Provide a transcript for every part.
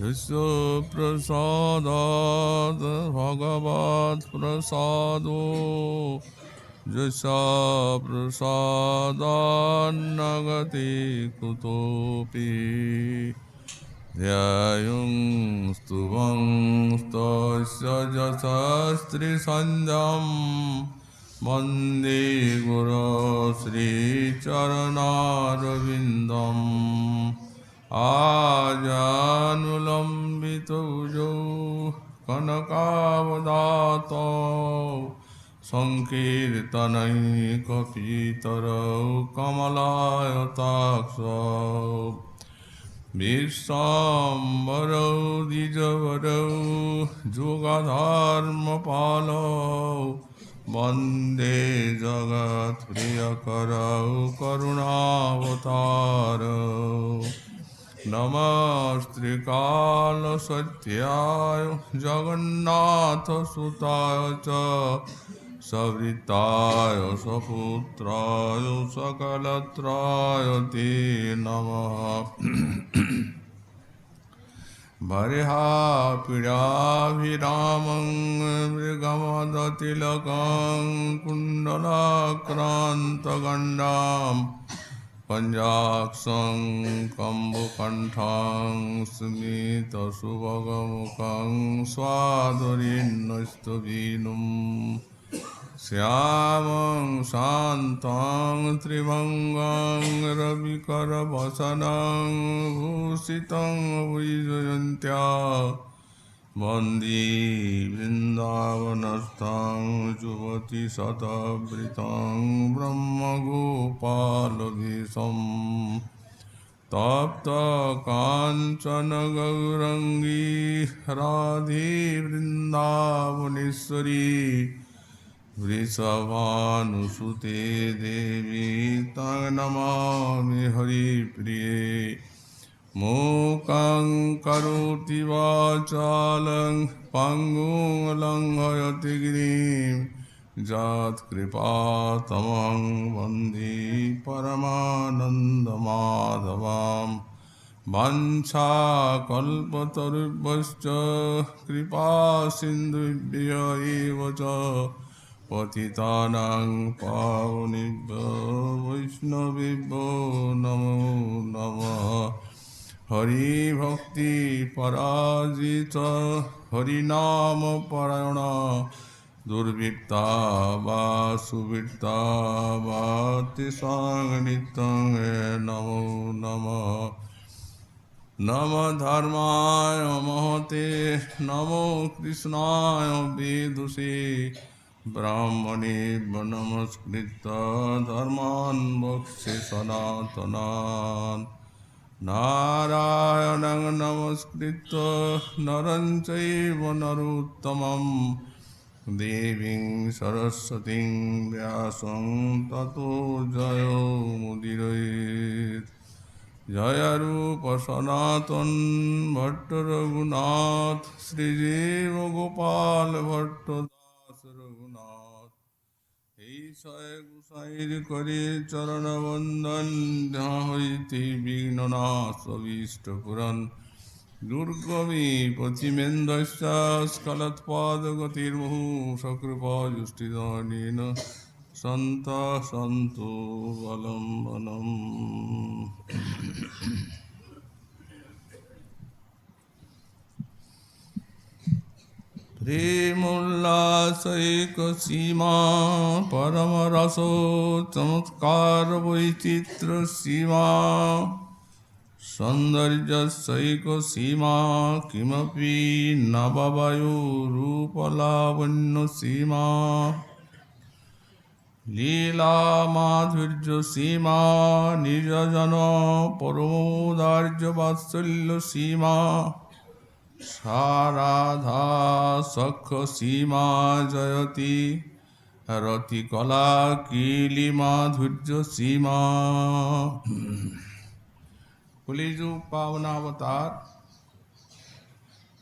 यस्य प्रसादात् भगवत् प्रसादो यस्य प्रसादान्नगति कुतोऽपि ध्यायुं स्तुवं स्तस्य यशस्त्रिसन्ध्यं वन्दे गुरो श्रीचरणारविन्दम् आजानुलम्बितभुजौ कनकावदातौ सङ्कीर्तनैकपितरौ कमलायताक्षौ विश्वाम्बरौ द्विजवरौ जुगधर्मपालौ वन्दे जगत्प्रियकरौ करुणावतारौ नमस्त्रिकालसत्याय जगन्नाथसुताय च सवृताय सपुत्राय सकलत्राय ते नमः बर्हापीडाभिरामं मृगमदतिलकं कुण्डलाक्रान्तगण्डां पञ्चाक्षं कम्बुकण्ठं स्मितसुभगमुखं स्वादुरीन्नस्तवीनुम् श्यामं शान्तं त्रिभङ्गं रविकरवसनं भूषितं विजयन्त्या वन्दे वृन्दावनस्थं युवतिशतवृतं ब्रह्मगोपालवेशम् तप्तकाञ्चन गौरङ्गी राधे वृन्दावनेश्वरी वृषभानुसुते देवी तं नमामि हरिप्रिये मूकं करोति वाचालं पङ्गुं लङ्घयति गिरिं यत्कृपातमं वन्दे परमानन्दमाधवां वाञ्छाकल्पतरुभ्यश्च कृपासिन्धुभ्य एव च पतितानां पावनेभ्यो वैष्णवेभ्यो नमो नमः हरिभक्ति पराजित हरिनामपरायण दुर्वृत्ता वा सुवृत्ता वा तेषां नित्यं नमो नमः नमो धर्माय महते नमो कृष्णाय वेदसे ब्राह्मणे नमस्कृत्य धर्मान् वक्ष्ये सनातनान् नारायणं नमस्कृत्य नरं चैव नरोत्तमं देवीं सरस्वतीं व्यासं ततो जयो मुदीरयेत् जय रूप सनातन भट्ट रघुनाथ श्रीजीव गोपाल भट्ट दास रघुनाथ ईशय गुसाईर करे चरण वंदन हईते विघ्ननाश अभीष्ट पुरन दुर्गमे पथिमेन्द्रश्च स्खलत्पादगतिर्मुहुः सकृपा जुष्टिदानेन सन्ता सन्तु बलम् प्रेमोल्लासैक सीमा परमरसो चमत्कार वैचित्र सीमा सौन्दर्यसैक सीमा किमपि नववयोरूपलावण्य सीमा लीला माधुर्य सीमा निजजन परमोदार्य वात्सल्य सीमा साराधा सख सीमा जयति रतिकला कीली माधुर्य सीमा कलिजुग पावनावतार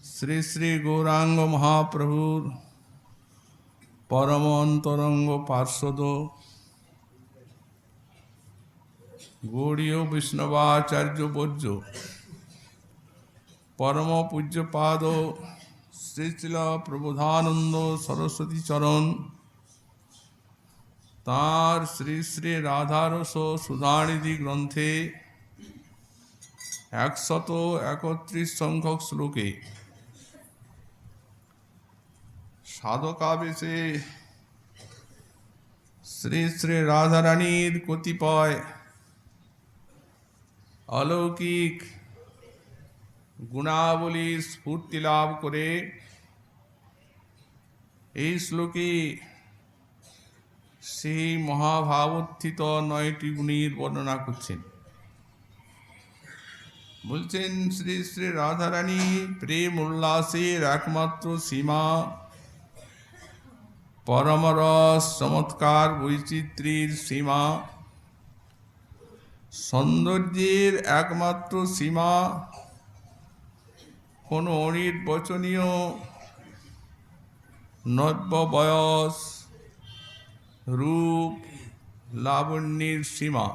श्री श्री गौरांग महाप्रभु परम अंतरंग पार्षद गौड़ीय वैष्णवाचार्य बज्र পরম পূজ্যপাদ শ্রী শ্রীল প্রবোধানন্দ সরস্বতী চরণ তাঁর শ্রী শ্রী রাধারস সুধানিধি গ্রন্থে 131 সংখ্যক শ্লোকে সাধকাবেশে শ্রী শ্রী রাধারানীর কতিপয় অলৌকিক গুণাবলী স্ফূর্তি লাভ করে এই শ্লোকে সেই মহাভাবোত্থিত 9টি গুণের বর্ণনা করছেন। বলছেন শ্রী শ্রী রাধারানী প্রেম উল্লাসের একমাত্র সীমা, পরমরস চমৎকার বৈচিত্র্যের সীমা, সৌন্দর্যের একমাত্র সীমা, কোনো অনির্বচনীয় নব্য বয়স রূপ লাবণ্যের সীমা,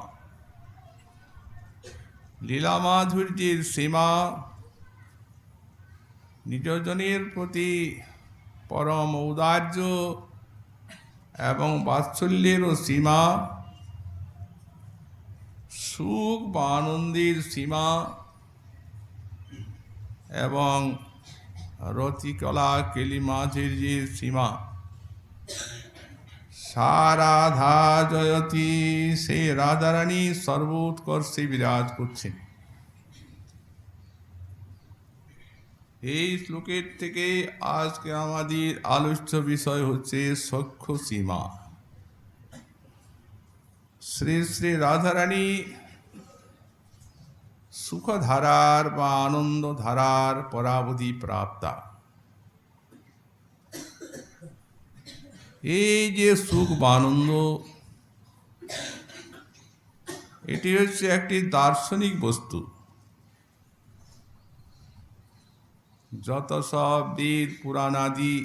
লীলা মাধুর্যের সীমা, নিজজনের প্রতি পরম ঔদার্য এবং বাৎসল্যেরও সীমা, সুখ বা আনন্দের সীমা এবং রতিকলা কেলি মাধুর্যের সীমা। সারাধা জয়তী, সেই রাধারানী সর্বোৎকর্ষে বিরাজ করছেন। এই শ্লোকের থেকে আজকে আমাদের আলোচ্য বিষয় হচ্ছে সখ্য সীমা। শ্রী শ্রী রাধারানী সুখধারার বা আনন্দধারার পরাবধি প্রাপ্তা। এই যে সুখ বা আনন্দ, এটি হচ্ছে একটি দার্শনিক বস্তু। যত সব বেদ পুরাণাদি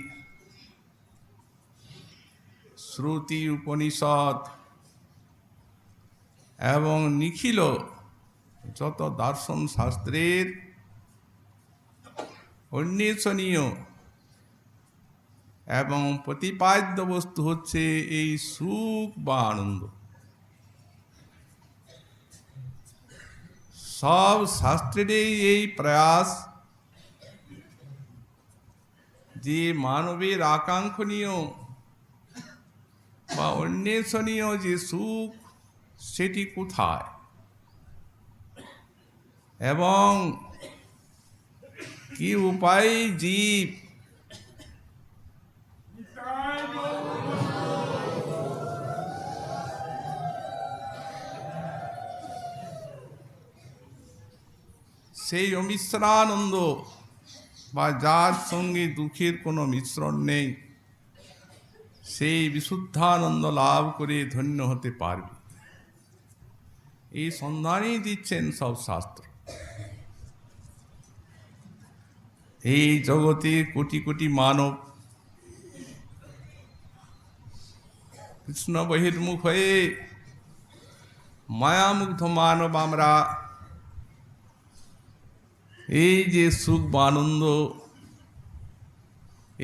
শ্রুতি উপনিষদ এবং নিখিল যত দর্শন শাস্ত্রের অন্বেষণীয় এবং প্রতিপাদ্য বস্তু হচ্ছে এই সুখ বা আনন্দ। সব শাস্ত্রেরই এই প্রয়াস যে মানবের আকাঙ্ক্ষণীয় বা অন্বেষণীয় যে সুখ, সেটি কোথায় এবং কি উপায়ে জীব সেই অমিশ্রানন্দ বা যার সঙ্গে দুঃখের কোনো মিশ্রণ নেই, সেই বিশুদ্ধানন্দ লাভ করে ধন্য হতে পারবে, এই সন্ধানই দিচ্ছেন সব শাস্ত্র। এই জগতে কোটি কোটি মানব কৃষ্ণ বহির্মুখ হয়ে মায়ামুগ্ধ মানব আমরা এই যে সুখ বা আনন্দ,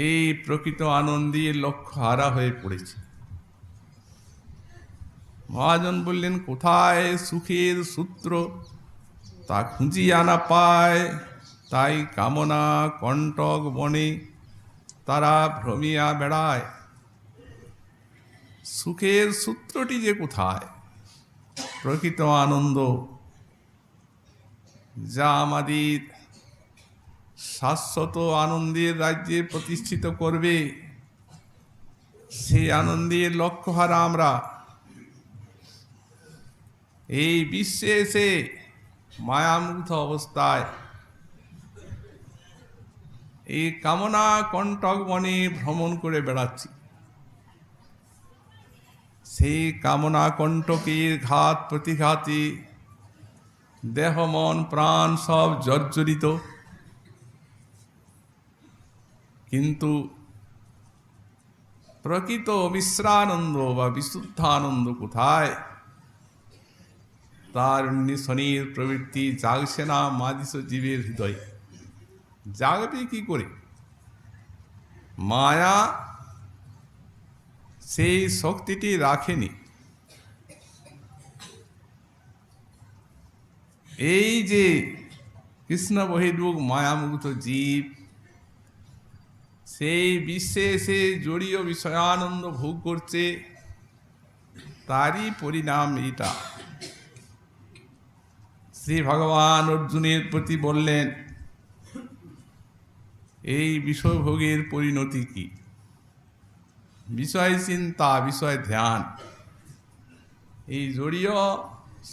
এই প্রকৃত আনন্দের লক্ষ্য হারা হয়ে পড়েছে। মহাজন বললেন, কোথায় সুখের সূত্র তা খুঁজিয়া না পায়, তাই কামনা কণ্টক বনে তারা ভ্রমিয়া বেড়ায়। সুখের সূত্রটি যে কোথায়, প্রকৃত আনন্দ যা আমাদের শাশ্বত আনন্দের রাজ্যে প্রতিষ্ঠিত করবে, সেই আনন্দের লক্ষ্যহারা আমরা এই বিশ্বে এসে মায়ামুগ্ধ অবস্থায় এই কামনা কণ্টক বনে ভ্রমণ করে বেড়াচ্ছি। সেই কামনা কণ্টকের ঘাত প্রতিঘাতে দেহ মন প্রাণ সব জর্জরিত, কিন্তু প্রকৃত মিশ্রানন্দ বা বিশুদ্ধানন্দ কোথায়, তার অন্বেষণের প্রবৃত্তি জাগছে না মাদিস জীবের হৃদয়ে। জাগবে কি করে? মায়া সেই শক্তিটি রাখেনি। এই যে কৃষ্ণ বহির্মুখ মায়ামুগ্ধ জীব, সেই বিশ্বে সে জড়ীয় বিষয়ানন্দ ভোগ করছে, তারই পরিণাম এটা। শ্রী ভগবান অর্জুনের প্রতি বললেন, এই বিষয়ভোগের পরিণতি কি? বিষয় চিন্তা, বিষয় ধ্যান, এই জড়ীয়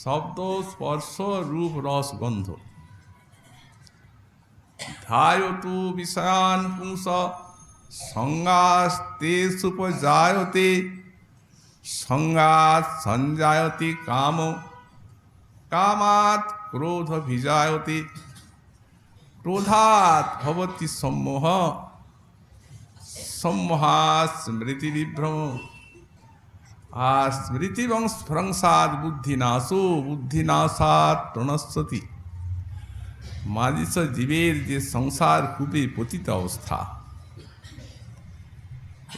শব্দ স্পর্শ রূপ রস গন্ধ। ধ্যায়তু বিষয়ান পুংস সঙ্গাস্তে সুপজায়তে সঙ্গাৎ সঞ্জায়তে কাম কামাৎ ক্রোধ ভিজায়তে ক্রোধাৎ ভবতি সম্মোহ সম্মোহাৎ স্মৃতি বিভ্রম আর স্মৃতিভ্রংসাৎ বুদ্ধিনাশো বুদ্ধিনাশাৎ প্রণশ্যতি। মানস জীবের যে সংসার কূপে পতিত অবস্থা,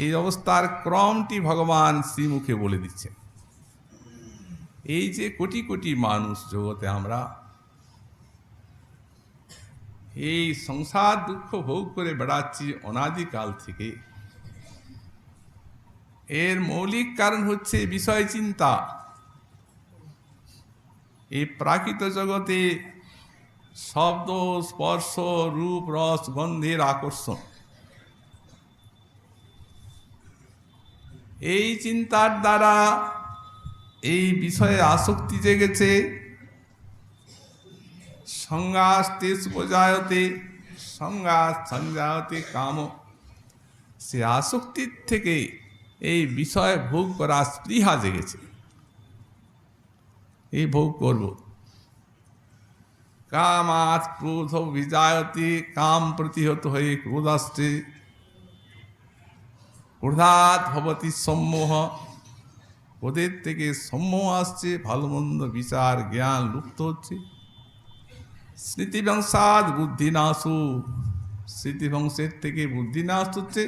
এই অবস্থার ক্রমটি ভগবান শ্রীমুখে বলে দিচ্ছেন। এই যে কোটি কোটি মানুষ জগতে আমরা এই সংসার দুঃখ ভোগ করে বেড়াচ্ছি অনাদিকাল থেকে, এর মৌলিক কারণ হচ্ছে বিষয় চিন্তা। এই প্রাকৃত জগতে শব্দ স্পর্শ রূপ রস গন্ধের আকর্ষণ, এই চিন্তার দ্বারা এই বিষয়ে আসক্তি জেগেছে। সংগাস্তে সুপজায়তে সংগাৎ সঞ্জায়তে কাম, সে আসক্তির থেকে এই বিষয় ভোগ করা স্পৃহা জেগেছে, এই ভোগ করব। কামাৎ ক্রোধ বিজায়তে, কাম প্রতিহত হয়ে ক্রোধ আসছে। ক্রোধাৎ ভবতি সম্মোহ, ক্রোধের থেকে সম্মোহ আসছে, ভালো মন্দ বিচার জ্ঞান লুপ্ত হচ্ছে। স্মৃতিভ্রংসাৎ বুদ্ধিনাশু, স্মৃতিভ্রংশের থেকে বুদ্ধিনাশ হচ্ছে,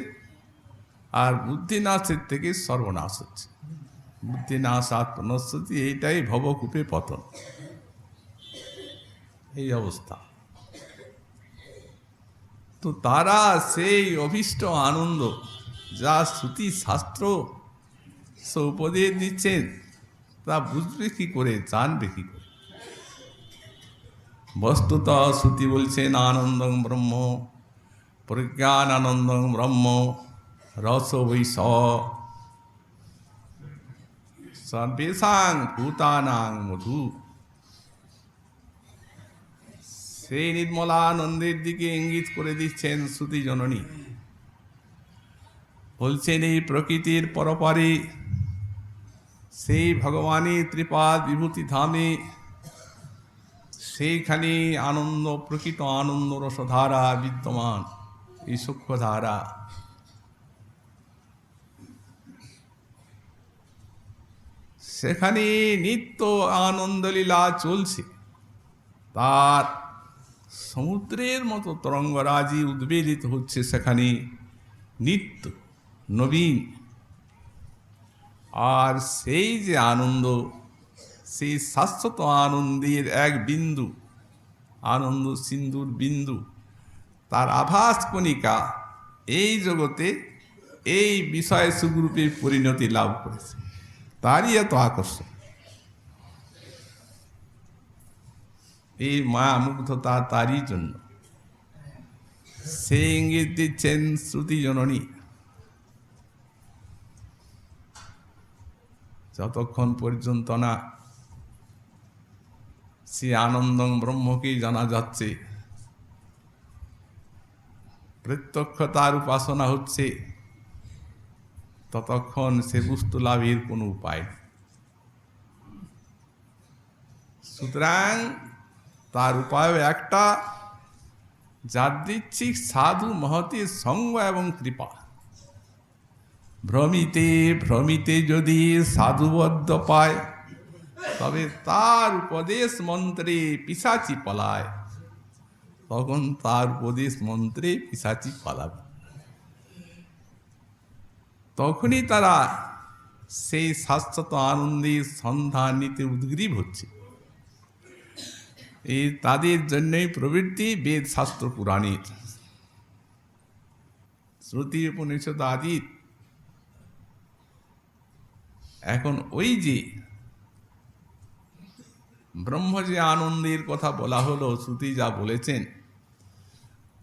আর বুদ্ধিনাশের থেকে সর্বনাশ হচ্ছে। বুদ্ধিনাশাৎ প্রণশ্যতি, এইটাই ভবকূপে পতন, এই অবস্থা। তো তারা সেই অভীষ্ট আনন্দ যা শ্রুতি শাস্ত্র সে উপদেশ দিচ্ছেন, তা বুঝবে কি করে, জানবে কি করে? বস্তুত শ্রুতি বলছেন আনন্দং ব্রহ্ম, প্রজ্ঞান আনন্দং ব্রহ্ম, রস বৈশ সর্বেষাং ভূতানাং মধু। সেই নির্মলানন্দের দিকে ইঙ্গিত করে দিচ্ছেন শ্রুতি জননী। বলছেন এই প্রকৃতির পরপারে সেই ভগবানের ত্রিপাদ বিভূতি ধামে, সেইখানে আনন্দ, প্রকৃত আনন্দ রসধারা বিদ্যমান, এই সূক্ষ্মধারা। সেখানে নিত্য আনন্দলীলা চলছে, তার সমুদ্রের মতো তরঙ্গরাজি উদ্বেলিত হচ্ছে সেখানে নিত্য নবীন। আর সেই যে আনন্দ, সেই শাশ্বত আনন্দের এক বিন্দু, আনন্দ সিন্ধুর বিন্দু, তার আভাস কণিকা এই জগতে এই বিষয় সুখরূপে পরিণতি লাভ করেছে, তারই এত আকর্ষণ। এই মায়া মুগ্ধতা তারই জন্য। সেই ইঙ্গিত দিচ্ছেন শ্রুতি জননী। যতক্ষণ পর্যন্ত না সে আনন্দং ব্রহ্মকেই জানা যাচ্ছে, প্রত্যক্ষ তার উপাসনা হচ্ছে, ততক্ষণ সে বস্তু লাভের কোনো উপায় নেই। সুতরাং তার উপায় একটা, যাদৃচ্ছিক সাধু মহতের সঙ্গ এবং কৃপা। ভ্রমিতে ভ্রমিতে যদি সাধুবদ্ধ পায়, তবে তার উপদেশ মন্ত্রে পিশাচি পলায়। তখন তার উপদেশ মন্ত্রে পিশাচি পালাবে। তখনই তারা সেই শাশ্বত আনন্দের সন্ধান নিতে উদ্গ্রীব হচ্ছে। এই তাদের জন্যই প্রবৃত্তি বেদ শাস্ত্র পুরাণের, শ্রুতি উপনিষদ আদি। এখন ওই যে ব্রহ্ম যে আনন্দের কথা বলা হলো, শ্রুতি যা বলেছেন,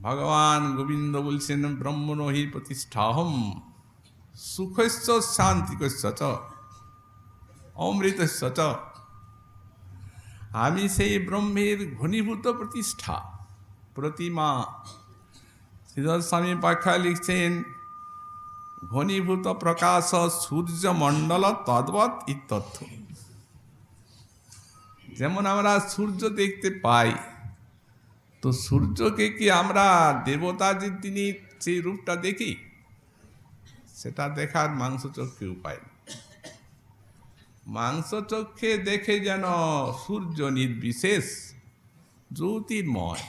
ভগবান গোবিন্দ বলছেন ব্রহ্মণ হি প্রতিষ্ঠাহম সুখস্য শান্তিকস্য চ অমৃতস্য চ। আমি সেই ব্রহ্মের ঘনীভূত প্রতিষ্ঠা, প্রতিমা। শ্রীধর স্বামী পাখা লিখছেন ঘনীভূত প্রকাশ সূর্যমণ্ডল তদ্বৎ ইত্যর্থ। যেমন আমরা সূর্য দেখতে পাই, তো সূর্যকে কি আমরা দেবতা যে তিনি সেই রূপটা দেখি? সেটা দেখার মাংস চক্ষে উপায় নেই। মাংস চক্ষে দেখে যেন সূর্য নির্বিশেষ জ্যোতির্ময়,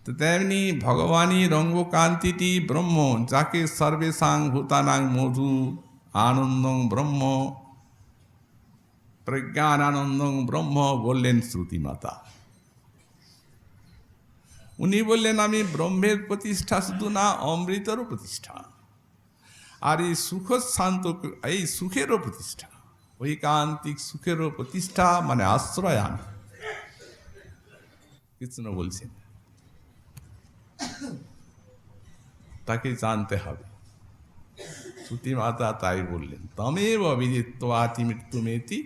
তো তেমনি ভগবানই রঙ্গকান্তিটি ব্রহ্ম, যাকে সর্বেষাং ভূতানাং মধু আনন্দং ব্রহ্ম প্রজ্ঞানানন্দং ব্রহ্ম বললেন শ্রুতিমাতা। উনি বললেন আমি ব্রহ্মের প্রতিষ্ঠা শুধু না, অমৃতেরও প্রতিষ্ঠা, আর এই সুখ শান্ত, এই সুখেরও প্রতিষ্ঠা, ঐকান্তিক সুখেরও প্রতিষ্ঠা, মানে আশ্রয় আমি। কৃষ্ণ বলছেন তাকে জানতে হবে। শ্রুতি মাতা তাই বললেন তমেব বিদিত্বাতি মৃত্যুমেতি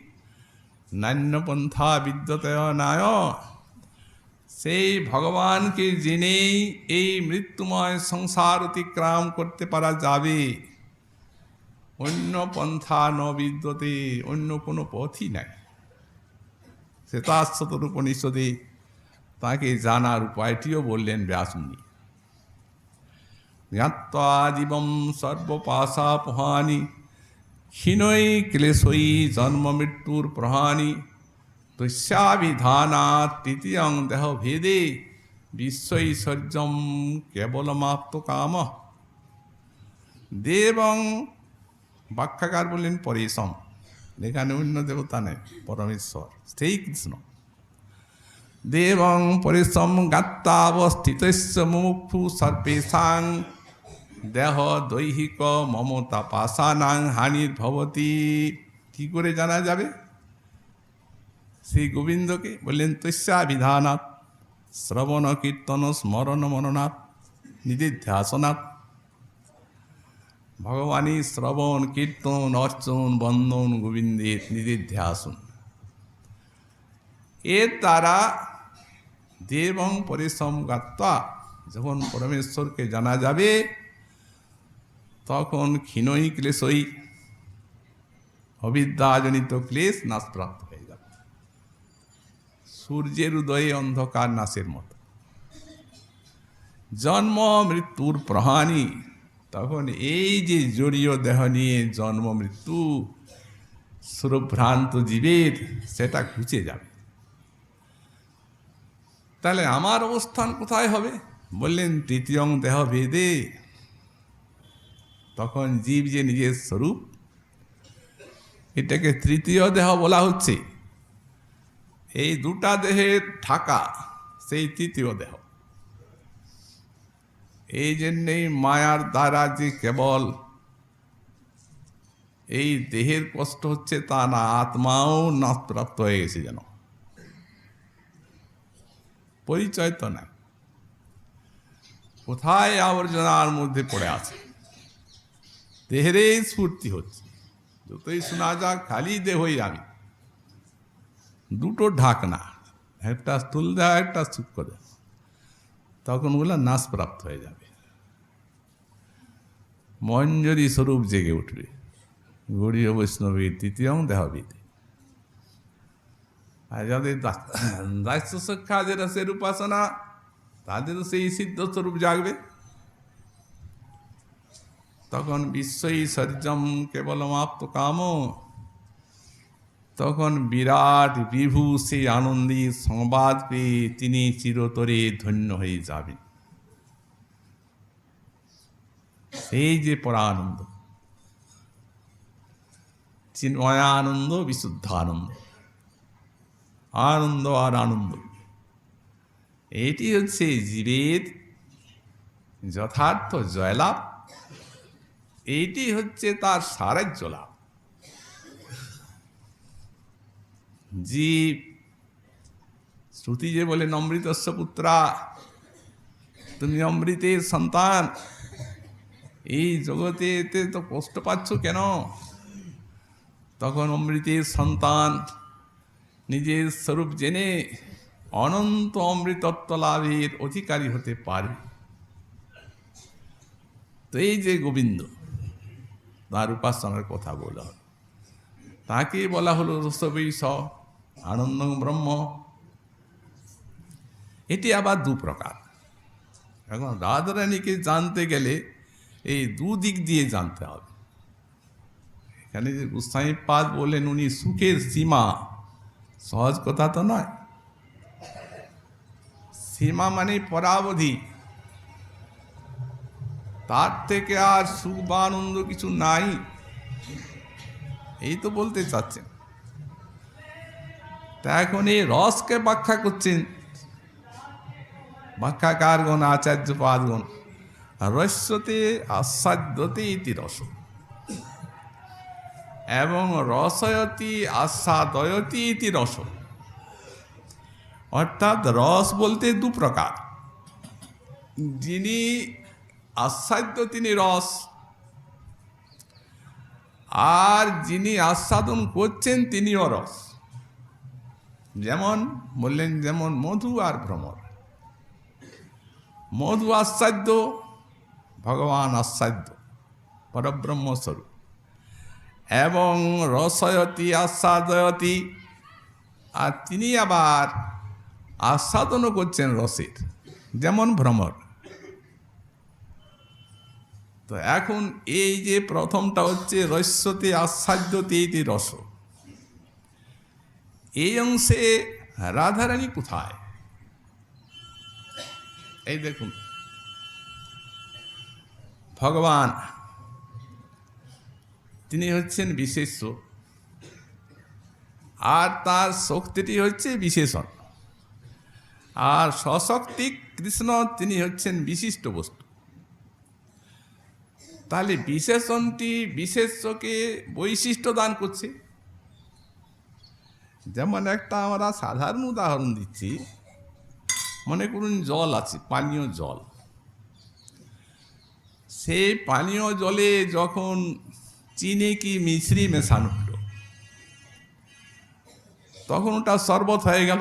নান্যপন্থা বিদ্যতে নায়। সেই ভগবানকে জেনেই এই মৃত্যুময় সংসার অতিক্রম করতে পারা যাবে। অন্য পন্থা ন বিদ্যতে, অন্য কোনো পথই নাই। শ্বেতাশ্বতর উপনিষদে তাকে জানার উপায়টিও বললেন ব্যাসমুনি। জ্ঞাত্বা জীবম সর্বপাশাপহানি ক্ষীণৈ ক্লেশৈ জন্ম মৃত্যুর প্রহানি তস্যাভিধানাৎ তৃতীয়ং দেহ ভেদে বিশ্বৈশ্বর্যম কেবলমাপ্ত কাম। দেবং, ব্যাখ্যাকার বললেন পরেশম, এখানে অন্য দেবতা নেই, পরমেশ্বর সেই কৃষ্ণ। দেবং পরেশম গাত্তাবস্থিতস্য মুমুক্ষু সর্বেষাং দেহ দৈহিক মমতা পাশানাং হানির ভবতি। কি করে জানা যাবে সেই গোবিন্দকে? বললেন তস্যাভিধানাৎ শ্রবণ কীর্তন স্মরণ মননাথ নিদিধ্যাসনাথ। ভগবানই শ্রবণ কীর্তন অর্চন বন্দন গোবিন্দের নিদিধ্যাসন, এর দ্বারা দেবং পরেশম গাত্তা, যখন পরমেশ্বরকে জানা যাবে তখন ক্ষীণই ক্লেশই, অবিদ্যাজনিত ক্লেশ নাশপ্রাপ্ত হয়ে যাবে। সূর্যের উদয়ে অন্ধকার নাশের মতো। জন্ম মৃত্যুর প্রহানি, তখন এই যে জড়ীয় দেহ নিয়ে জন্ম মৃত্যু সুরভ্রান্ত জীবের, সেটা ঘুচে যাবে। তাহলে আমার অবস্থান কোথায় হবে? বললেন তৃতীয়ং দেহ ভেদে। তখন জীব যে নিজের স্বরূপ, এটাকে তৃতীয় দেহ বলা হচ্ছে। এই দুটা দেহের ঢাকা সেই তৃতীয় দেহ। এই জন্যেই মায়ার দ্বারা যে কেবল এই দেহের কষ্ট হচ্ছে তা না, আত্মাও নাশপ্রাপ্ত হয়ে গেছে যেন, পরিচয় তো না। কোথায় আবর্জনার মধ্যে পড়ে আছে, দেহেরই স্ফূর্তি হচ্ছে। যতই শোনা যাক খালি দেহই আমি, দুটো ঢাকনা, একটা স্থূল দেহ একটা সূক্ষ্ম দেহ। তখন ওগুলো নাশপ্রাপ্ত হয়ে যাবে, মঞ্জরি স্বরূপ জেগে উঠবে। গৌড়ীয় বৈষ্ণবীর তৃতীয় দেহবিদ। আর যাদের দাস্য শিক্ষা যে রসের উপাসনা, তাদেরও সেই সিদ্ধ স্বরূপ জাগবে। তখন বিশ্বৈশ্বর্যম কেবলমাপ্ত কাম, তখন বিরাট বিভু সেই আনন্দী সংবাদ পেয়ে তিনি চিরতরে ধন্য হয়ে যাবেন। সেই যে পরানন্দ, চিন্ময়ানন্দ, বিশুদ্ধ আনন্দ, আনন্দ আর আনন্দ, এটি হচ্ছে জীবের যথার্থ জয়লাভ, এইটি হচ্ছে তার সারাজ্য লাভ। জীব, শ্রুতি যে বলে অমৃতস্য পুত্রা, তুমি অমৃতের সন্তান, এই জগতে এতে তো কষ্ট পাচ্ছ কেন? তখন অমৃতের সন্তান নিজের স্বরূপ জেনে অনন্ত অমৃতত্ব লাভের অধিকারী হতে পারে। তো এই যে গোবিন্দ, তার উপাসনার কথা বলা হলো, তাকে বলা হলো রসবৈষ আনন্দ ব্রহ্ম। এটি আবার দু প্রকার। এখন রাধারানীকে জানতে গেলে এই দুদিক দিয়ে জানতে হবে। এখানে যে গোস্বামীপাদ বলেন উনি সুখের সীমা, সহজ কথা তো নয়। সীমা মানে পরাবধি, তার থেকে আর সুখ বা আনন্দ কিছু নাই, এই তো বলতে চাচ্ছেন। তা এখন এই রসকে ব্যাখ্যা করছেন ব্যাখ্যাকারগণ, আচার্যপাদগণ। রস্যতে আস্বাদ্যতে ইতি রস, এবং রসয়তি আস্বাদয়তি ইতি রস। অর্থাৎ রস বলতে দু প্রকার। যিনি আস্বাদ্য তিনি রস, আর যিনি আস্বাদন করছেন তিনিও রস। যেমন বললেন, যেমন মধু আর ভ্রমর। মধু আস্বাদ্য, ভগবান আস্বাদ্য পরব্রহ্মস্বরূপ, এবং রসয়তি আস্বাদয়তি, আর তিনি আবার আস্বাদনও করছেন রসের, যেমন ভ্রমর। তো এখন এই যে প্রথমটা হচ্ছে রস্যতে আস্বাদ্যতে ইতি রস, এই অংশে রাধারানী কোথায়? এই দেখুন, ভগবান তিনি হচ্ছেন বিশেষ্য, আর তার শক্তিটি হচ্ছে বিশেষণ। আর সশক্তি কৃষ্ণ তিনি হচ্ছেন বিশিষ্ট বস্তু। তাহলে বিশেষণটি বিশেষ্যকে বৈশিষ্ট্য দান করছে। যেমন একটা আমরা সাধারণ উদাহরণ দিচ্ছি, মনে করুন জল আছে, পানীয় জল। সেই পানীয় জলে যখন চিনি কি মিশ্রি মেশানো হলো, তখন ওটা শরবত হয়ে গেল।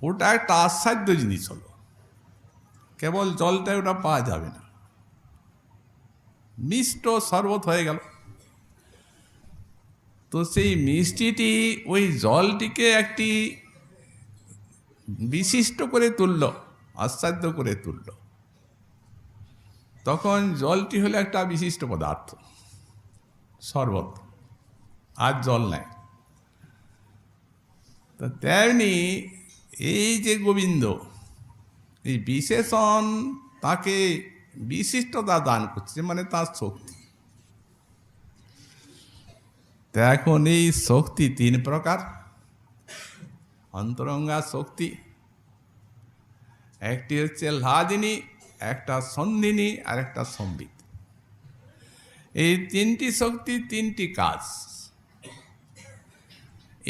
ওটা একটা আস্বাদ্য জিনিস হলো, কেবল জলটা ওটা পাওয়া যাবে না, মিষ্ট শরবত হয়ে গেল। তো সেই মিষ্টিটি ওই জলটিকে একটি বিশিষ্ট করে তুলল, আস্বাদ্য করে তুলল। তখন জলটি হলো একটা বিশিষ্ট পদার্থ, শরবত, আর জল নাই। তো তেমনি এই যে গোবিন্দ, এই বিশেষণ তাকে বিশিষ্টতা দান করছে, মানে তার শক্তি। তো এখন এই শক্তি তিন প্রকার। অন্তরঙ্গা শক্তি, একটি হচ্ছে লাদিনী, একটা সন্ধিনী, আর একটা সম্বিত। এই তিনটি শক্তি তিনটি কাজ।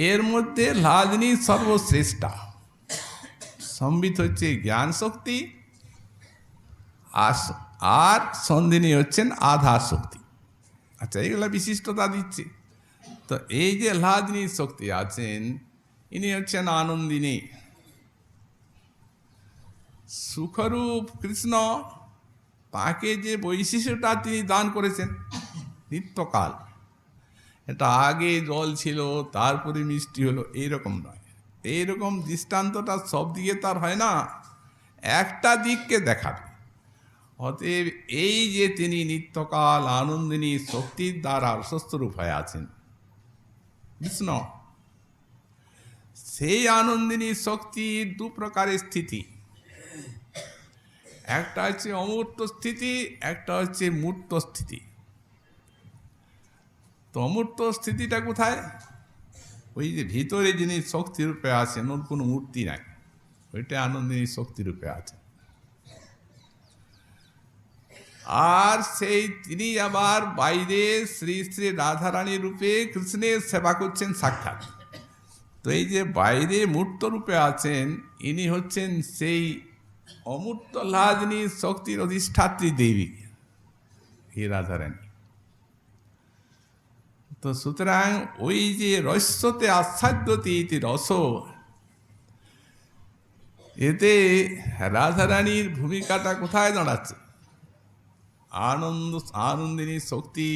এর মধ্যে লাদিনী সর্বশ্রেষ্ঠা, সম্বিত হচ্ছে জ্ঞান শক্তি, আর সন্ধিনী হচ্ছেন আধার শক্তি। আচ্ছা, এগুলা বিশিষ্টতা দিচ্ছে। তো এই যে লাদিনী শক্তি আছেন, ইনি হচ্ছেন আনন্দিনী। সুখরূপ কৃষ্ণ, তাকে যে বৈশিষ্ট্যটা তিনি দান করেছেন নিত্যকাল, এটা আগে জল ছিল তারপরে মিষ্টি হলো, এইরকম নয়। এইরকম দৃষ্টান্তটা সব দিকে তার হয় না, একটা দিককে দেখাবে। অতএব এই যে তিনি নিত্যকাল আনন্দিনী শক্তির দ্বারা অসুস্থরূপ হয়ে আছেন, কৃষ্ণ। সেই আনন্দিনী শক্তির দু প্রকারের স্থিতি, একটা হচ্ছে অমূর্ত স্থিতি, একটা হচ্ছে মূর্ত স্থিতি। তো অমূর্ত স্থিতিটা কোথায়? ওই যে ভিতরে যিনি শক্তিরূপে আছেন, ওর কোনো মূর্তি নাই, ওইটা আনন্দিনী শক্তিরূপে আছে। আর সেই তিনি আবার বাইরে শ্রী শ্রী রাধারানী রূপে কৃষ্ণের সেবা করছেন সাক্ষাৎ। তো এই যে বাইরে মূর্ত রূপে আছেন, ইনি হচ্ছেন সেই অমূর্ত লাদিনী শক্তির অধিষ্ঠাত্রী দেবী, এই রাধারানী। তো সুতরাং ওই যে রস্যতে আচ্ছাদ্যতি ইতি রস, এতে রাধারানীর ভূমিকাটা কোথায় দাঁড়াচ্ছে? আনন্দিনী শক্তি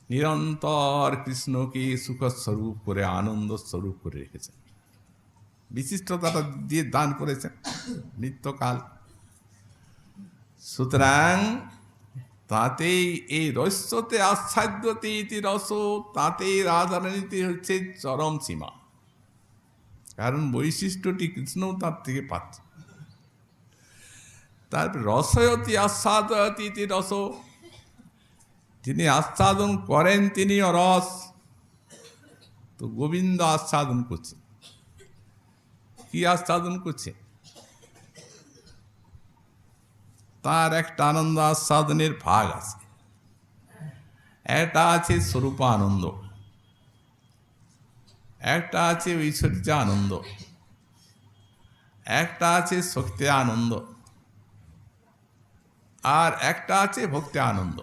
নিরন্তর কৃষ্ণকে সুখস্বরূপ করে, আনন্দ স্বরূপ করে রেখেছেন, বিশিষ্টতাটা দিয়ে দান করেছেন নিত্যকাল। সুতরাং তাতেই এই রস্যতে আচ্ছাদ্যতে ইতি রস, তাতেই রাধারানীতে হচ্ছে চরম সীমা। কারণ বৈশিষ্ট্যটি কৃষ্ণও তার থেকে পাচ্ছে। তারপর রসয়তি আস্বাদয়তি ইতি রস, যিনি আস্বাদন করেন তিনিও রস। তো গোবিন্দ আস্বাদন করছে, কি আস্বাদন করছে? তার একটা আনন্দ আস্বাদনের ভাগ আছে। একটা আছে স্বরূপ আনন্দ, একটা আছে ঐশ্বর্য আনন্দ, একটা আছে শক্তি আনন্দ, আর একটা আছে ভক্তি আনন্দ।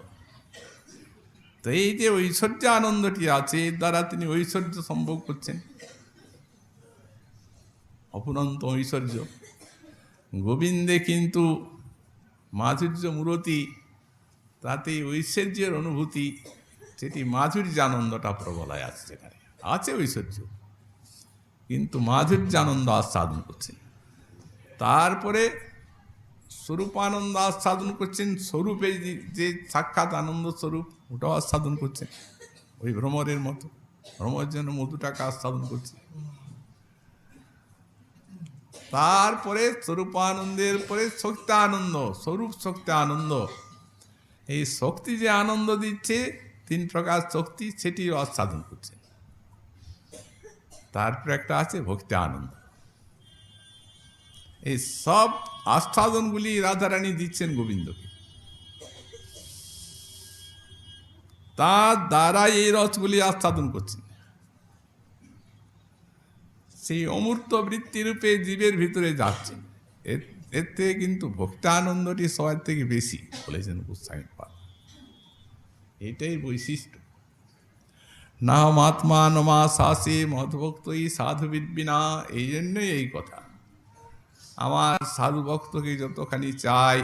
তো এই যে ঐশ্বর্য আনন্দটি আছে, এর দ্বারা তিনি ঐশ্বর্য সম্ভব করছেন, অপুরন্ত ঐশ্বর্য। গোবিন্দে কিন্তু মাধুর্য মূরতি, তাতে ঐশ্বর্যের অনুভূতি, সেটি মাধুর্য আনন্দটা প্রবলায় আছে, সেখানে আছে ঐশ্বর্য, কিন্তু মাধুর্য আনন্দ আস্বাদন করছেন। তারপরে স্বরূপানন্দ আস্বাদন করছেন, স্বরূপে যে সাক্ষাৎ আনন্দ স্বরূপ, ওটাও আস্বাদন করছেন, ওই ভ্রমরের মতো, ভ্রমর যেন মধুটাকে আস্বাদন করছে। তারপরে স্বরূপানন্দের পরে শক্তি আনন্দ, স্বরূপ শক্তি আনন্দ। এই শক্তি যে আনন্দ দিচ্ছে, তিন প্রকার শক্তি, সেটিও আস্বাদন করছে। তারপরে একটা আছে ভক্তি আনন্দ। এই সব আস্বাদনগুলি রাধারানী দিচ্ছেন গোবিন্দকে, তার দ্বারা এই রসগুলি আস্বাদন করছেন। সেই অমূর্ত বৃত্তিরূপে জীবের ভিতরে যাচ্ছেন। এর থেকে কিন্তু ভক্তি আনন্দটি সবার থেকে বেশি বলেছেন গোস্বামীপাদ। এটাই বৈশিষ্ট্য। না মাত্মা নমা শাসে মধভক্তই সাধু বিদ্বিনা। এই জন্যই এই কথা, আমার সাধু ভক্তকে যতখানি চাই,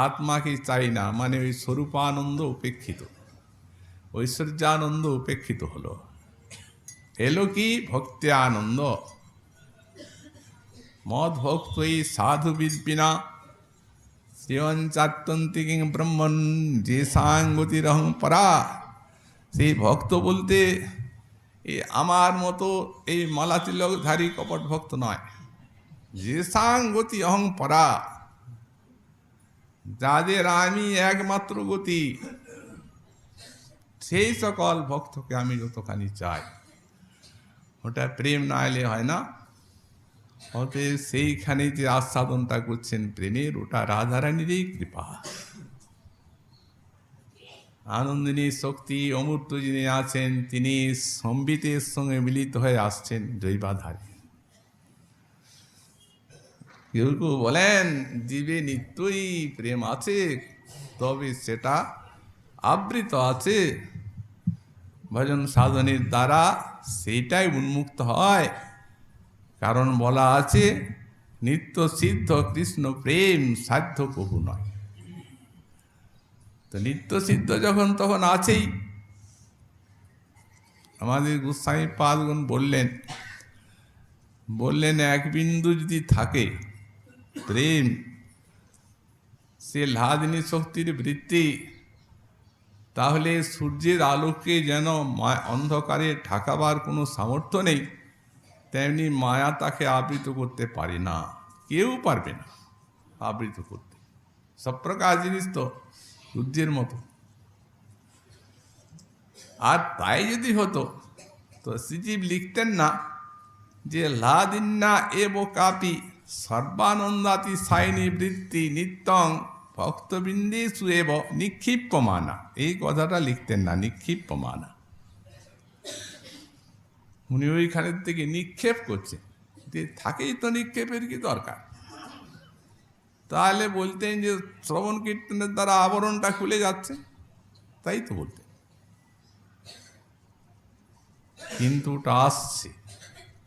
আত্মাকে চাই না। মানে ওই স্বরূপানন্দ উপেক্ষিত, ঐশ্বর্যানন্দ উপেক্ষিত হলো, এলো কি ভক্তি আনন্দ। মদ ভক্তই সাধু বিদ্বিনা শ্রেয়ঞ্চাত্যন্তি কিং ব্রহ্মণ যে সাঙ্গতিরহং পরা। সেই ভক্ত বলতে এই আমার মতো এই মালা তিলকধারী কপট ভক্ত নয়। যে সাঙ্গতি অহং পরা, যাদের আমি একমাত্র গতি, সেই সকল ভক্তকে আমি যতখানি চাই। ওটা প্রেম না এলে হয় না। অতএব সেইখানে যে আস্বাদনটা করছেন প্রেমের, ওটা রাধারানীরই কৃপা। আনন্দিনী শক্তি অমূর্ত যিনি আছেন, তিনি সম্বিতের সঙ্গে মিলিত হয়ে আসছেন দৈবাধারী। কেউ কেউ বলেন জীবে নিত্যই প্রেম আছে, তবে সেটা আবৃত আছে ভজন সাধনের দ্বারা, সেইটাই উন্মুক্ত হয়। কারণ বলা আছে নিত্য সিদ্ধ কৃষ্ণ প্রেম সাধ্য কবু নয়। তো নিত্য সিদ্ধ যখন তখন আছেই। আমাদের গোস্বামী পাদগণ বললেন এক বিন্দু যদি থাকে প্রেম, সে লাদিনী শক্তির বৃত্তি, তাহলে সূর্যের আলোকে যেন অন্ধকারে ঢাকাবার কোনো সামর্থ্য নেই, তেমনি মায়া তাকে আবৃত করতে পারে না, কেউ পারবে না আবৃত করতে। সব প্রকার জিনিস তো সূর্যের মতো। আর তাই যদি হতো তো শ্রীজীব লিখতেন না যে লাদিন্না এব কাপি সর্বানন্দাতি সাইনি বৃত্তি নিত্যং ভক্তবৃন্দেষু এব নিক্ষিপ্যমানা, এই কথাটা লিখতেন না, নিক্ষিপ্যমানা। উনি ওইখানের থেকে নিক্ষেপ করছেন, যে থাকেই তো নিক্ষেপের কি দরকার। তাহলে বলতেন যে শ্রবণ কীর্তনের দ্বারা আবরণটা খুলে যাচ্ছে, তাই তো বলতেন। কিন্তু ওটা আসছে,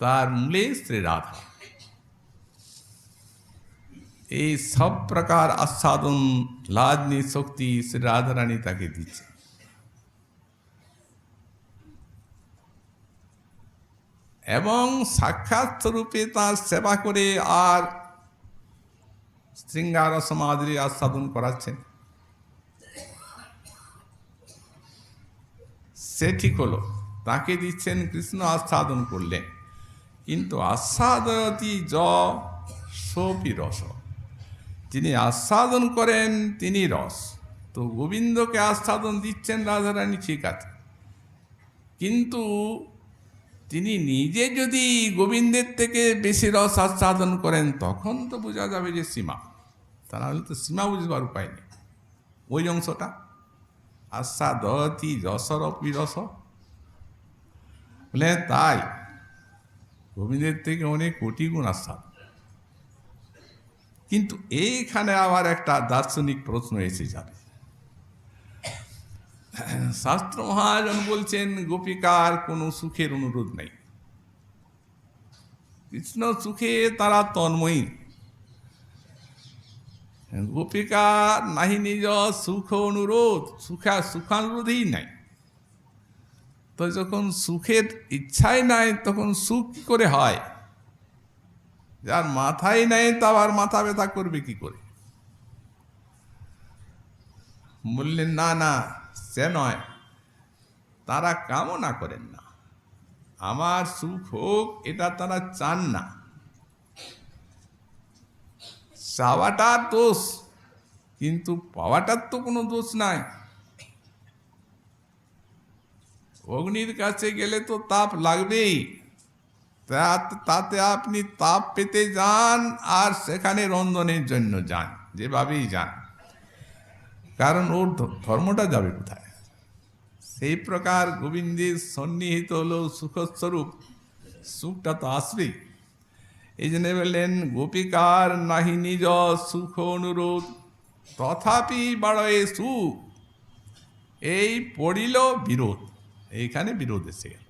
তার মূলে শ্রী রাধা। এই সব প্রকার আস্বাদন লাজনি শক্তি শ্রী রাধারানী তাকে দিচ্ছে। এবং সাক্ষাৎ স্বরূপে তার সেবা করে আর শৃঙ্গার সমাধি আস্বাদন করাচ্ছেন। সে ঠিক হলো, তাকে দিচ্ছেন, কৃষ্ণ আস্বাদন করলেন। কিন্তু আস্বাদয়তি য সোপি রস, যিনি আস্বাদন করেন তিনি রস। তো গোবিন্দকে আস্বাদন দিচ্ছেন রাধারানী, ঠিক আছে, কিন্তু তিনি নিজে যদি গোবিন্দের থেকে বেশি রস আস্বাদন করেন তখন তো বোঝা যাবে যে সীমা। তা নাহলে তো সীমা বুঝবার উপায় নেই। ওই অংশটা আস্বাদতি যশরপি রস বলে, তাই গোবিন্দের থেকে অনেক কোটি গুণ আস্বাদ। কিন্তু এইখানে আবার একটা দার্শনিক প্রশ্ন এসে যাবে। শাস্ত্র মহাজন বলছেন গোপিকার কোনো সুখের অনুরোধ নেই, কৃষ্ণ সুখে তারা তন্ময়ী। গোপিকা নাহি নিজ সুখ অনুরোধ, সুখানুরোধই নাই। তো যখন সুখের ইচ্ছাই নাই তখন সুখ কি করে হয়? যার মাথাই নাই তার মাথা ব্যথা করবে কি করে? বললেন না না, সে নয়, তারা কামনা করেন না আমার সুখ হোক, এটা তারা চান না। চাওয়াটার দোষ, কিন্তু পাওয়াটার তো কোনো দোষ নাই। অগ্নির কাছে গেলে তো তাপ লাগবেই, তাতে আপনি তাপ পেতে যান আর সেখানে রন্ধনের জন্য যান, যেভাবেই যান, কারণ ওর ধর্মটা যাবে কোথায়? সেই প্রকার গোবিন্দের সন্নিহিত হলো সুখস্বরূপ, সুখটা তো আসবেই। এই জন্য বললেন গোপিকার নাহি নিজ সুখ অনুরোধ তথাপি বাড়য়ে সুখ। এই পড়িল বিরোধ, এইখানে বিরোধ এসে গেল।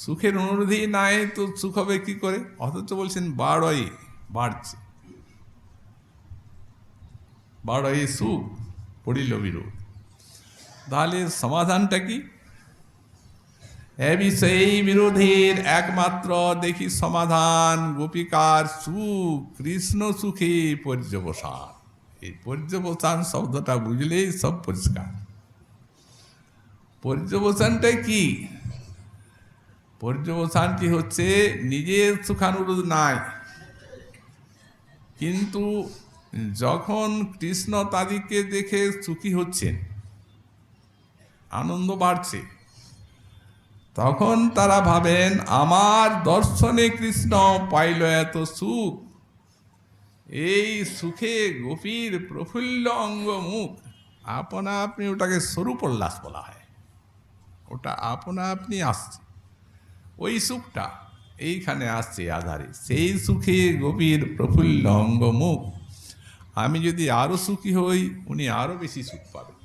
সুখের অনুরোধই নাই তো সুখ হবে কি করে? অথচ বলছেন বাড়য়ে, বাড়ছে, বাড়য়ে সুখ, পড়িল বিরোধ। তাহলে সমাধানটা কি? এ বিষয়ে বিরোধের একমাত্র দেখি সমাধান গোপিকার সুখ, কৃষ্ণ সুখে পর্যবসান। এই পর্যবসান শব্দটা বুঝলেই সব পরিষ্কার। পর্যবসানটা কি? পর্যবসানটি হচ্ছে নিজের সুখানুরোধ নাই, কিন্তু যখন কৃষ্ণ তাদেরকে দেখে সুখী হচ্ছেন, আনন্দ বাড়ছে, তখন তারা ভাবেন আমার দর্শনে কৃষ্ণ পাইল এত সুখ। এই সুখে গোপীর প্রফুল্ল অঙ্গ মুখ, আপনা আপনি, ওটাকে স্বরূপ উল্লাস বলা হয়। ওটা আপনা আপনি আসছে, ওই সুখটা এইখানে আসছে আধারে। সেই সুখে গোপীর প্রফুল্ল অঙ্গ মুখ। আমি যদি আরো সুখী হই, উনি আরো বেশি সুখ পাবেন।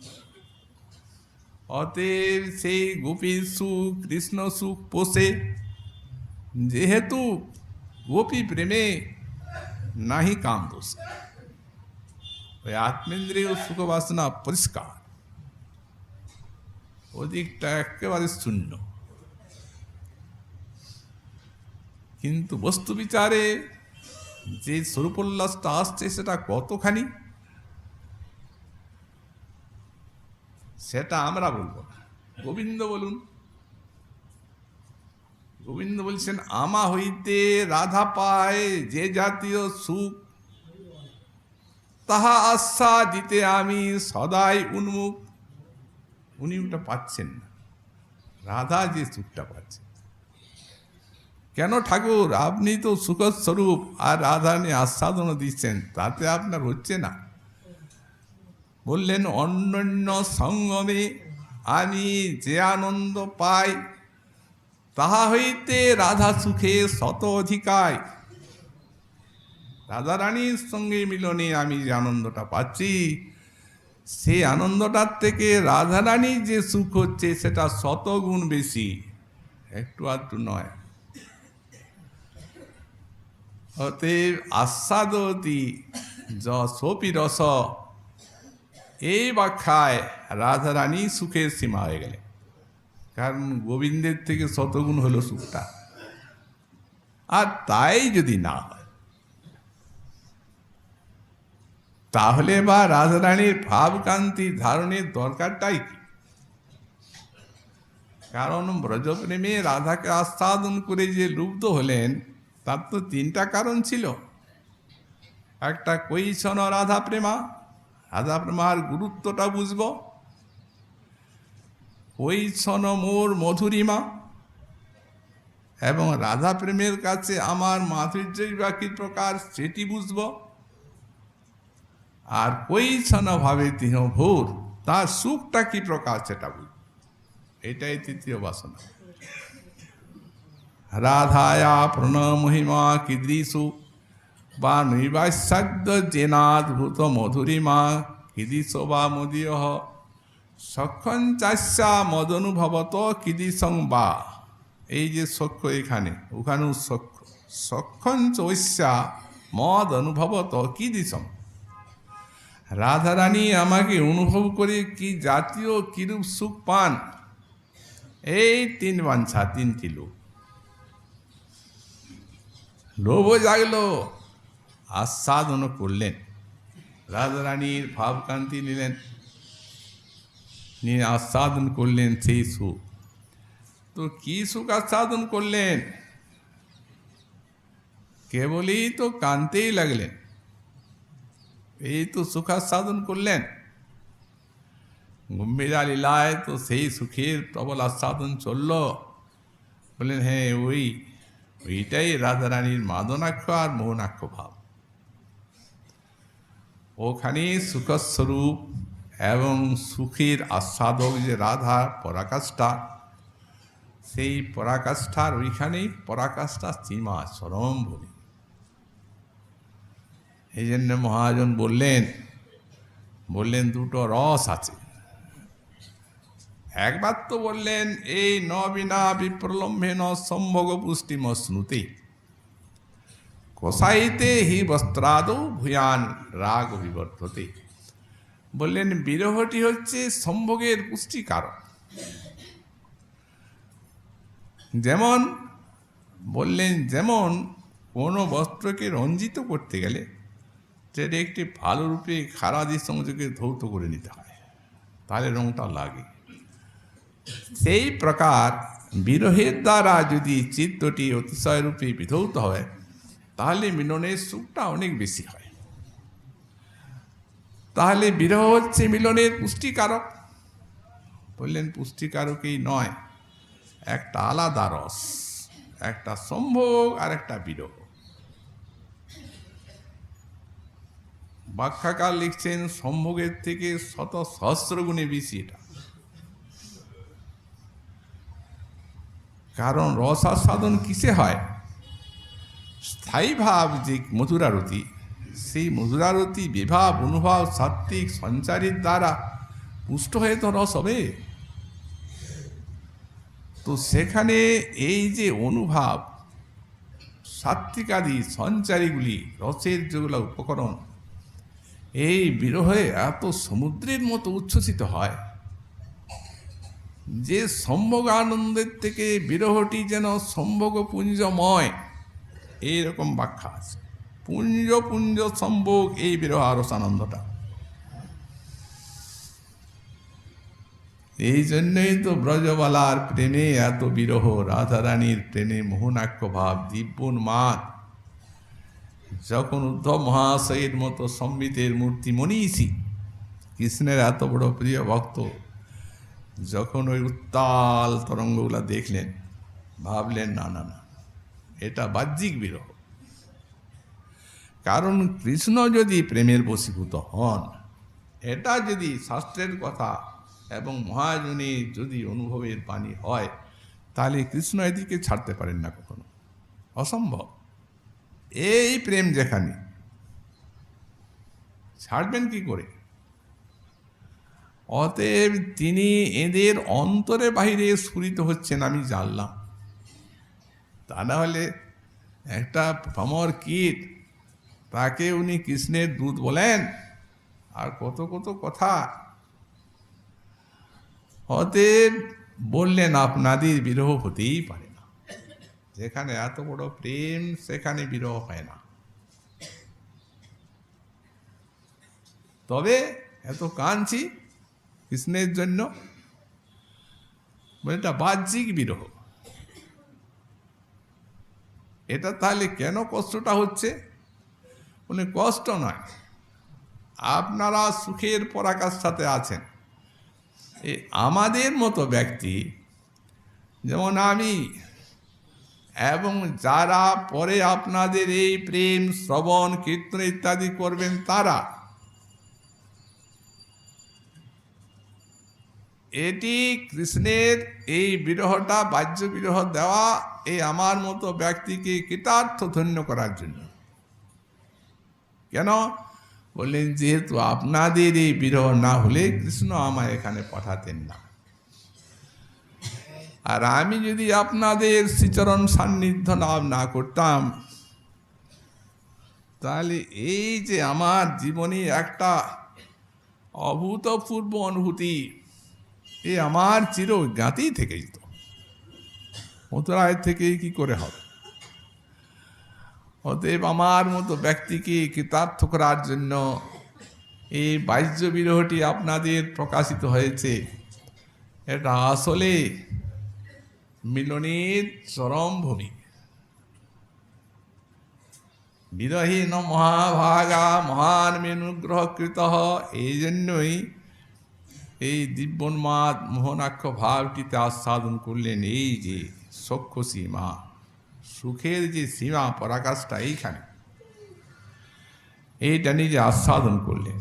অতএব সেই গোপীর সুখ, কৃষ্ণ সুখ পোষে, যেহেতু গোপী প্রেমে নাহি কাম দোষ। ওই আত্মেন্দ্রিয় সুখ বাসনা পরিষ্কার, ওদিকটা একেবারে শূন্য। কিন্তু বস্তু বিচারে যে স্বরূপোল্লাসটা আসছে সেটা কতখানি, সেটা আমরা বলবো না, গোবিন্দ বলুন। গোবিন্দ বলছেন, আমা হইতে রাধা পায় যে জাতীয় সুখ, তাহা আশ্বা দিতে আমি সদাই উন্মুখ। উনি ওটা পাচ্ছেন না, রাধা যে সুখটা পাচ্ছেন। কেন ঠাকুর, আপনি তো সুখস্বরূপ, আর রাধা নিয়ে আস্বাদনও দিচ্ছেন, তাতে আপনার হচ্ছে না। বললেন, অন্যান্য সঙ্গমে আমি যে আনন্দ পাই, তাহা হইতে রাধা সুখে শত অধিকায়। রাধা রানীর সঙ্গে মিলনে আমি যে আনন্দটা পাচ্ছি, সেই আনন্দটার থেকে রাধা রানীর যে সুখ হচ্ছে সেটা 100 গুণ বেশি, একটু আধটু নয়। অতএব আস্বাদতি যশোপি রস, এই ব্যাখ্যায় রাধা রানী সুখের সীমা হয়ে গেলে, কারণ গোবিন্দের থেকে 100 গুণ হলো সুখটা। আর তাই যদি না হয়, তাহলে বা রাধারানীর ভাবকান্তি ধারণের দরকারটাই কি? কারণ ব্রজপ্রেমে রাধাকে আস্বাদন করে যে লুব্ধ হলেন, তার তো 3টা কারণ ছিল। একটা কৈশন রাধা প্রেমা, রাধা প্রেমার গুরুত্বটা বুঝব। কৈশন মোর মধুরিমা, এবং রাধা প্রেমের কাছে আমার মাধুর্যই বা কি প্রকার সেটি বুঝব। আর কৈশন ভাবে তিহ ভোর, তার সুখটা কি প্রকার সেটা বুঝব। এটাই 3য় বাসনা। রাধায়া প্রণমহিমা কিদৃশু বা নৈবাস্যাদ্য জেনাদ্ভূত মধুরিমা কিদৃশ বা মদীয় সক্ষণ চাস্যা মদনুভবত কিদৃশং বা। এই যে সক্ষ এখানে, ওখানেও সক্ষ। সক্ষণ চৈস্যা মদ অনুভবত কিদৃশং, রাধারানী আমাকে অনুভব করে কি জাতীয় কিরূপ সুখ পান। এই 3 বাঞ্ছা, 3টি লোক। লোভ জাগলো, আস্বাদন করলেন, রাধারানীর ভাবকান্তি নিলেন, নিয়ে আস্বাদন করলেন সেই সুখ। তো কি সুখ আস্বাদন করলেন? কেবলই তো কানতেই লাগলেন, এই তো সুখ আস্বাদন করলেন। গম্ভীরা লীলায় তো সেই সুখের প্রবল আস্বাদন চলল। বললেন, হ্যাঁ, ওইটাই রাধারানীর মাদনাক্ষ আর মোহনাক্ষ ভাব। ওখানে সুখস্বরূপ এবং সুখের আস্বাদক যে রাধা পরাকাষ্ঠা, সেই পরাকাষ্ঠার ওইখানেই পরাকাষ্ঠার সীমা চরম ভূমি। এই জন্য মহাজন বললেন 2টো রস আছে। একবার তো বললেন, এই বিনা বিপ্রলম্বেন সম্ভোগ পুষ্টিমশ্নুতে কষাইতে হি বস্ত্রাদৌ ভূয়ান রাগ বিবর্ধতে। বললেন, বিরহটি হচ্ছে সম্ভোগের পুষ্টিকারক। যেমন কোনো বস্ত্রকে রঞ্জিত করতে গেলে সেটা একটি ভালো রূপে খারাদি সংযোগে ধৌত করে নিতে হয়, তাহলে রংটা লাগে। সেই প্রকার বিরহের দ্বারা যদি চিত্তটি অতিশয় রূপে বিধৌত হয়, তাহলে মিলনের সুখটা অনেক বেশি হয়। তাহলে বিরহ হচ্ছে মিলনের পুষ্টিকারক। বললেন, পুষ্টিকারকই নয়, একটা আলাদা রস, একটা সম্ভোগ আর একটা বিরহ। ব্যাখ্যাকার লিখছেন, সম্ভোগের থেকে 100 সহস্র গুণে বেশি এটা। কারণ রস আস্বাদন কিসে হয়? স্থায়ী ভাব যে মধুরারতি, সেই মধুরারতি বিভাব অনুভব সাত্ত্বিক সঞ্চারের দ্বারা পুষ্ট হয়ে তো রস হবে। তো সেখানে এই যে অনুভব সাত্ত্বিকাদি সঞ্চারীগুলি, রসের যেগুলো উপকরণ, এই বিরহে এত সমুদ্রের মতো উচ্ছ্বসিত হয় যে সম্ভোগ আনন্দের থেকে বিরহটি যেন সম্ভোগ পুঞ্জময়, এইরকম ব্যাখ্যা আছে। পুঞ্জ পুঞ্জ সম্ভোগ, এই বিরহ আরস আনন্দটা। এই জন্যই তো ব্রজবালার প্রেমে এত বিরহ, রাধারানীর প্রেমে মোহনাক্ষ ভাব, দিব্যোন্মাদ। যখন উদ্ধব মহাশয়ের মতো সম্বিতের মূর্তি মনীষী, কৃষ্ণের এত বড় প্রিয় ভক্ত, যখন ওই উত্তাল তরঙ্গগুলা দেখলেন, ভাবলেন না না না, এটা বাহ্যিক বিরহ। কারণ কৃষ্ণ যদি প্রেমের বশীভূত হন, এটা যদি শাস্ত্রের কথা এবং মহাজনের যদি অনুভবের বাণী হয়, তাহলে কৃষ্ণ এদিকে ছাড়তে পারেন না কখনো, অসম্ভব। এই প্রেম যেখানে, ছাড়বেন কি করে? অতএব তিনি এদের অন্তরে বাহিরে স্ফুরিত হচ্ছেন আমি জানলাম। তা না হলে একটা ভ্রমর কীট, তাকে উনি কৃষ্ণের দূত বলেন, আর কত কত কথা। অতএব বললেন আপনাদের বিরহ হতেই পারে না, যেখানে এত বড় প্রেম সেখানে বিরহ হয় না। তবে এত কাঁদছি কৃষ্ণের জন্য, এটা বাহ্যিক বিরহ। এটা তাহলে কেন কষ্টটা হচ্ছে? মানে কষ্ট নয়, আপনারা সুখের পরাকার সাথে আছেন। এই আমাদের মতো ব্যক্তি, যেমন আমি এবং যারা পরে আপনাদের এই প্রেম শ্রবণ কীর্তন ইত্যাদি করবেন, তারা এটি কৃষ্ণের এই বিরহটা, বাহ্য বিরহ দেওয়া এই আমার মতো ব্যক্তিকে কৃতার্থ ধন্য করার জন্য। কেন বললেন? যেহেতু আপনাদের এই বিরহ না হলে কৃষ্ণ আমায় এখানে পাঠাতেন না। আর আমি যদি আপনাদের শ্রীচরণ সান্নিধ্য লাভ না করতাম, তাহলে এই যে আমার জীবনে একটা অভূতপূর্ব অনুভূতি, এ আমার চির জ্ঞাতেই থেকে যেত। মথুরায় থেকে কি করে হবে? অতএব আমার মতো ব্যক্তিকে কৃতার্থ করার জন্য এই বাহ্য বিরহটি আপনাদের প্রকাশিত হয়েছে। এটা আসলে মিলনের চরম ভূমি। বিরহীন মহাভাগা মহান মেনুগ্রহকৃত। এই জন্যই এই দিব্যোন্মাদ মোহনাক্ষ ভাবটিতে আস্বাদন করলেন। এই যে সখ্য সীমা, সুখের যে সীমা পরাকাশটা এইখানে, এইটা নিজে আস্বাদন করলেন।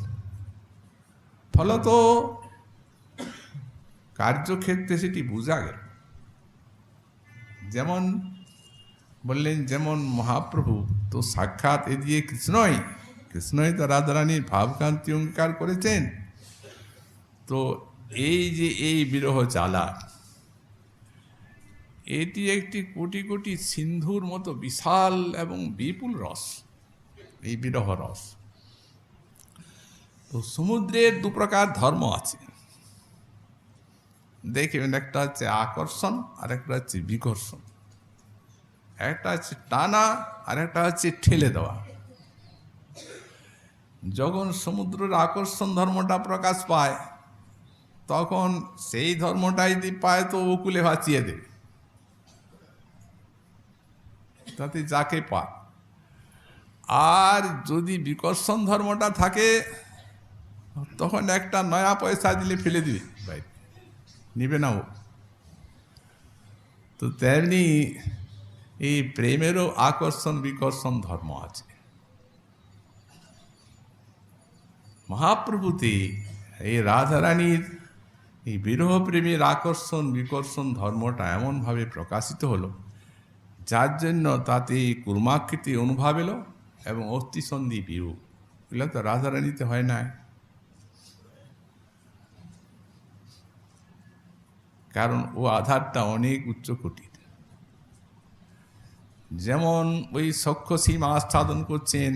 ফলত কার্যক্ষেত্রে সেটি বোঝা গেল। যেমন বললেন, যেমন মহাপ্রভু তো সাক্ষাৎ এ দিয়ে কৃষ্ণই তো রাধারানীর ভাবকান্তি অঙ্গীকার করেছেন। তো এই যে এই বিরহ জ্বালা, এটি একটি কোটি কোটি সিন্ধুর মতো বিশাল এবং বিপুল রস, এই বিরহ রস। তো সমুদ্রের দু প্রকার ধর্ম আছে, দেখবেন, একটা হচ্ছে আকর্ষণ আর একটা হচ্ছে বিকর্ষণ। একটা হচ্ছে টানা আর একটা হচ্ছে ঠেলে দেওয়া। যখন সমুদ্রের আকর্ষণ ধর্মটা প্রকাশ পায়, তখন সেই ধর্মটা যদি পায় তো ওকুলে ভাসিয়ে দেবে, তাতে যাকে পায়। আর যদি বিকর্ষণ ধর্মটা থাকে, তখন একটা নয়া পয়সা দিলে ফেলে দিবে, বাইরে নিবে না ও। তো তেমনি এই প্রেমেরও আকর্ষণ বিকর্ষণ ধর্ম আছে। মহাপ্রভুতে এই রাধারানীর এই বিরহ প্রেমের আকর্ষণ বিকর্ষণ ধর্মটা এমনভাবে প্রকাশিত হলো, যার জন্য তাতে কুর্মাকৃতি অনুভব এলো এবং অস্থিসন্ধি বিয়োগ। এগুলো তো রাধারানীতে হয় না, কারণ ও আধারটা অনেক উচ্চকোটির। যেমন ওই সখ্য সীমা আস্বাদন করছেন,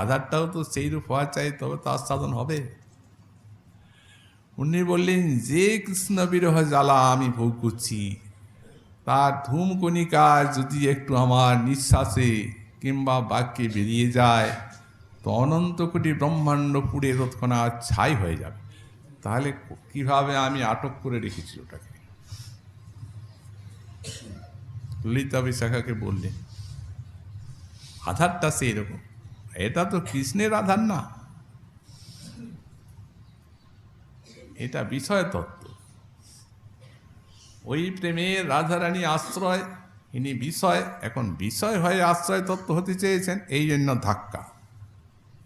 আধারটাও তো সেইরূপ হওয়া চাই, তবে তো আস্বাদন হবে। উনি বললেন, যে কৃষ্ণ বিরহ জ্বালা আমি ভোগ করছি, তার ধূমকণিকা যদি একটু আমার নিঃশ্বাসে কিংবা বাক্যে বেরিয়ে যায়, তো অনন্ত কোটি ব্রহ্মাণ্ড পুড়ে তৎক্ষণাৎ ছাই হয়ে যাবে। তাহলে কিভাবে আমি আটক করে রেখেছি ওটাকে? ললিতা বিশাখাকে বললেন, আধারটা সেই রকম, এটা তো কৃষ্ণের আধার না, এটা বিষয় তত্ত্ব। ওই প্রেমের রাধারানী আশ্রয়, ইনি বিষয়, এখন বিষয় হয়ে আশ্রয় তত্ত্ব হতে চেয়েছেন, এই জন্য ধাক্কা।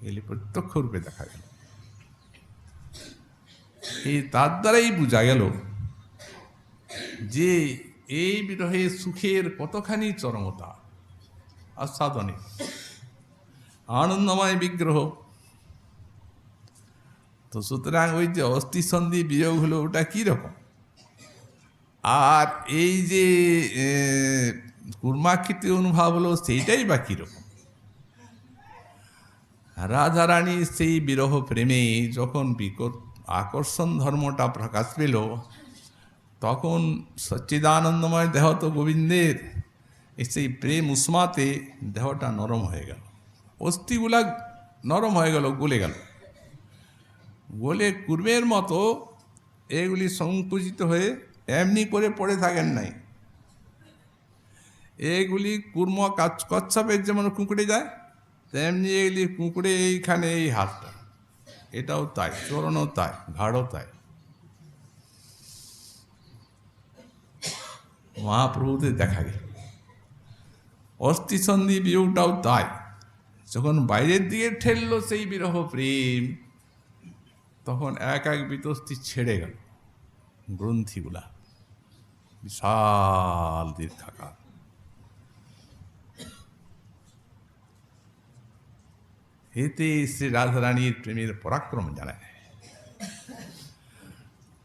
এগুলি প্রত্যক্ষ রূপে দেখা গেল। এই তার দ্বারাই বোঝা গেল যে এই বিরহে সুখের কতখানি চরমতা, আস্বাদনে আনন্দময় বিগ্রহ। তো সুতরাং ওই যে অস্থিসন্ধি বিয়োগ হলো, ওটা কীরকম? আর এই যে কুর্মাকৃতি অনুভব হলো, সেইটাই বা কীরকম? রাধারানী সেই বিরহ প্রেমে যখন আকর্ষণ ধর্মটা প্রকাশ পেল, তখন সচ্চিদানন্দময় দেহ তো গোবিন্দের, সেই প্রেম উষ্মাতে দেহটা নরম হয়ে গেল, অস্থিগুলা নরম হয়ে গেল, গলে গেল। গলে কুর্মের মতো এগুলি সংকুচিত হয়ে এমনি করে পড়ে থাকেন নাই। এগুলি কুর্ম কচ্ছপের যেমন কুঁকড়ে যায়, তেমনি এগুলি কুঁকড়ে এইখানে, এই হাতটা, এটাও তাই, চরণও তাই, ঘাড়ও তাই। মহাপ্রভুতে দেখা গেল অস্থিসন্ধি বিয়োগটাও তাই। যখন বাইরের দিকে ঠেললো সেই বিরহ প্রেম, তখন এক এক বিতস্তি ছেড়ে গেল গ্রন্থিগুলা, বিশাল দীর্ঘাকার। এতে শ্রী রাধারানীর প্রেমের পরাক্রম জানায়।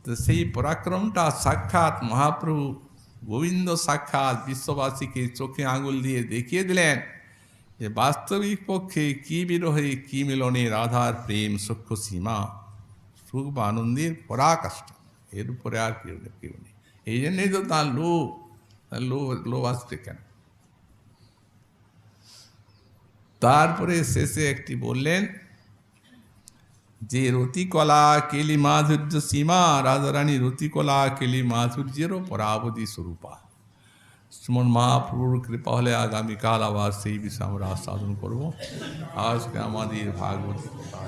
তো সেই পরাক্রমটা সাক্ষাৎ মহাপ্রভু গোবিন্দ সাক্ষাৎ বিশ্ববাসীকে চোখে আঙুল দিয়ে দেখিয়ে দিলেন যে বাস্তবিক পক্ষে কি বিরহে কি মিলনে রাধার প্রেম সূক্ষ্ম সীমা, সুখ বা আনন্দের পরাকাষ্ঠা, এর উপরে আর কেউ নেই। এই জন্যই তো তার লোভ আসছে কেন? তারপরে শেষে একটি বললেন যে রতিকলা কেলি মাধুর্য সীমা, রাধারানী রতিকলা কেলি মাধুর্যেরও পরাবধি স্বরূপা। শ্রীমন মহাপ্রভুর কৃপা হলে আগামীকাল আবার সেই বিষয়ে আমরা আস্বাদন করব। আজকে আমাদের ভাগবত কথা।